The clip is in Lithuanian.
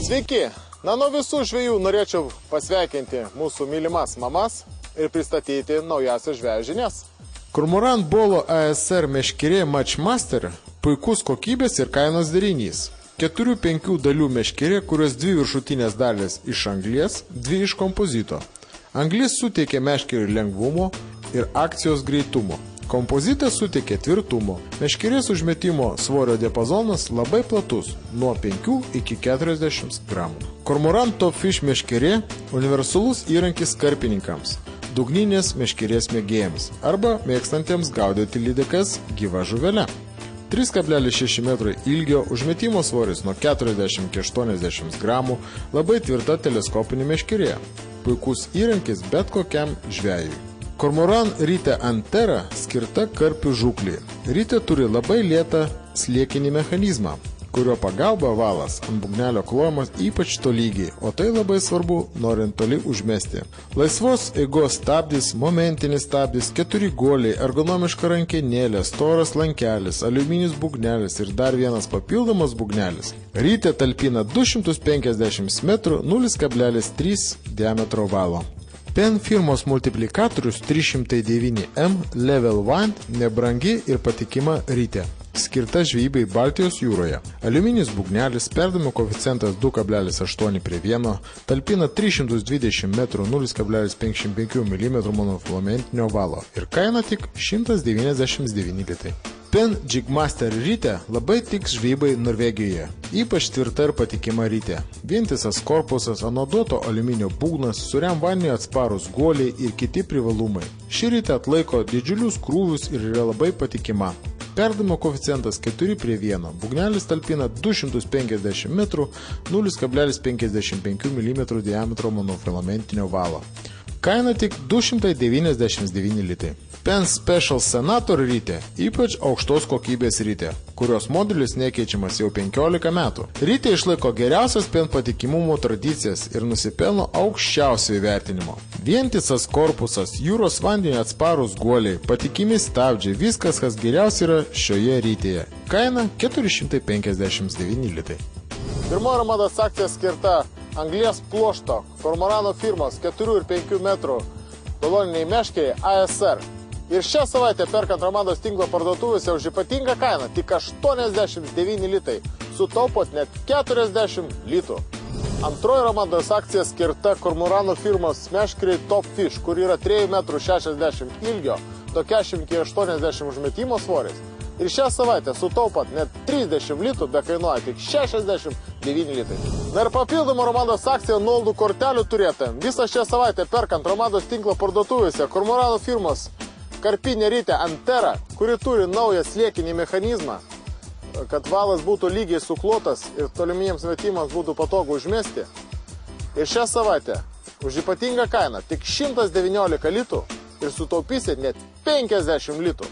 Sveiki! Nuo visų žvejų norėčiau pasveikinti mūsų mylimas mamas ir pristatyti naujasias žvejų žinias. Kormoran Bolo ASR meškerė Matchmaster puikus kokybės ir kainos derinys. 4-5 dalių meškerė, kurios 2 viršutinės dalys iš anglies, 2 iš kompozito. Anglis suteikia meškeriui lengvumo ir akcijos greitumo. Kompozitas suteikia tvirtumo. Meškerės užmetimo svorio diapazonas labai platus, nuo 5 iki 40 gramų. Kormoran Top Fish meškerė – universalus įrankis karpininkams, dugninės meškerės mėgėjams arba mėgstantiems gaudyti lydekas gyva žuvele. 3,6 metrai ilgio, užmetimo svoris nuo 40 iki 80 gramų, labai tvirta teleskopinė meškerė. Puikus įrankis bet kokiam žvejui. Kormoran Rite Antera skirta karpių žūklei. Rite turi labai lėtą slėkinį mechanizmą, kurio pagalba valas ant būgnelio klojamas ypač tolygiai, o tai labai svarbu, norint toli užmesti. Laisvos eigos stabdis, momentinis stabdis, 4 guoliai, ergonomiška rankenėlė, storas lankelis, aliuminis būgnelis ir dar vienas papildomas būgnelis. Rite talpina 250 metrų 0,3 diametro valo. Penn firmos multiplikatorius 309M Level 1 nebrangi ir patikima Rite, skirta žvejybai Baltijos jūroje. Aliuminis būgnelis, perdavimo koeficientas 2,8:1, talpina 320 metrų 0,55 mm monofilamentinio valo ir kaina tik 199 litai. Penn Jigmaster Rite labai tiks žvejybai Norvegijoje, ypač tvirta ir patikima Rite. Vientisas korpusas, anoduoto aliuminio būgnas, suriam vandeniui atsparus guoliai ir kiti privalumai. Ši Rite atlaiko didžiulius krūvius ir yra labai patikima. Perdavimo koeficientas 4:1, būgnelis talpina 250 metrų 0,55 mm diametro monofilamentinio valo. Kaina tik 299 litai. Penn Special Senator Rite ypač aukštos kokybės Rite, kurios modelis nekeičiamas jau 15 metų. Rite išlaiko geriausias Penn patikimumo tradicijas ir nusipelno aukščiausio įvertinimo. Vientisas korpusas, jūros vandeniui atsparus guoliai, patikimi stabdžiai, viskas, kas geriausia yra šioje Ritėje. Kaina 459 litai. Pirmoji Armados akcija skirta anglies pluošto Kormorano firmos 4 ir 5 metrų koloniniai meškeriai ASR. Ir šią savaitę perkant Armados tinklo parduotuvėse už ypatingą kainą tik 89 litai, sutaupot net 40 litų. Antroji Armados akcija skirta Kormorano firmos meškeriai Top Fish, kur yra 3,60 m ilgio, tokia 180 užmetimo svoris. Ir šią savaitę sutaupot net 30 litų, be kainuoja tik 69 litai. Na ir papildomą Armados akciją nuolaidų kortelių turėtėm. Visą šią savaitę perkant Armados tinklo parduotuvėse Kormorano firmos karpinė Rite Antera, kuri turi naują slėkinį mechanizmą, kad valas būtų lygiai suklotas ir tolimiems metimams būtų patogu užmesti. Ir šią savaitę už ypatingą kainą tik 119 litų ir sutaupysit net 50 litų.